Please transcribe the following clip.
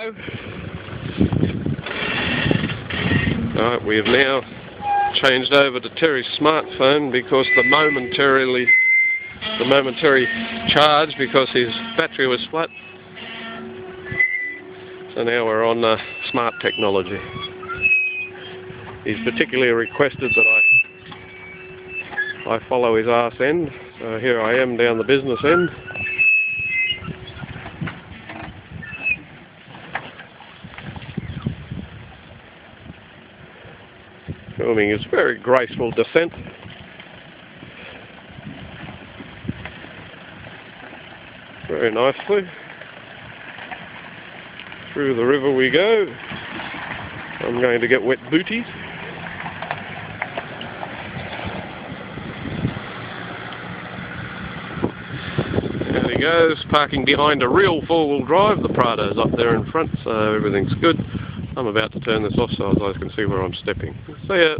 Alright, we have now changed over to Terry's smartphone because the momentary charge because his battery was flat. So now we're on smart technology. He's particularly requested that I follow his arse end. So here I am down the business end. Filming his very graceful descent. Very nicely. Through the river we go. I'm going to get wet booties. There he goes, parking behind a real four-wheel drive. The Prado's up there in front, so everything's good. I'm about to turn this off so you guys can see where I'm stepping. See ya.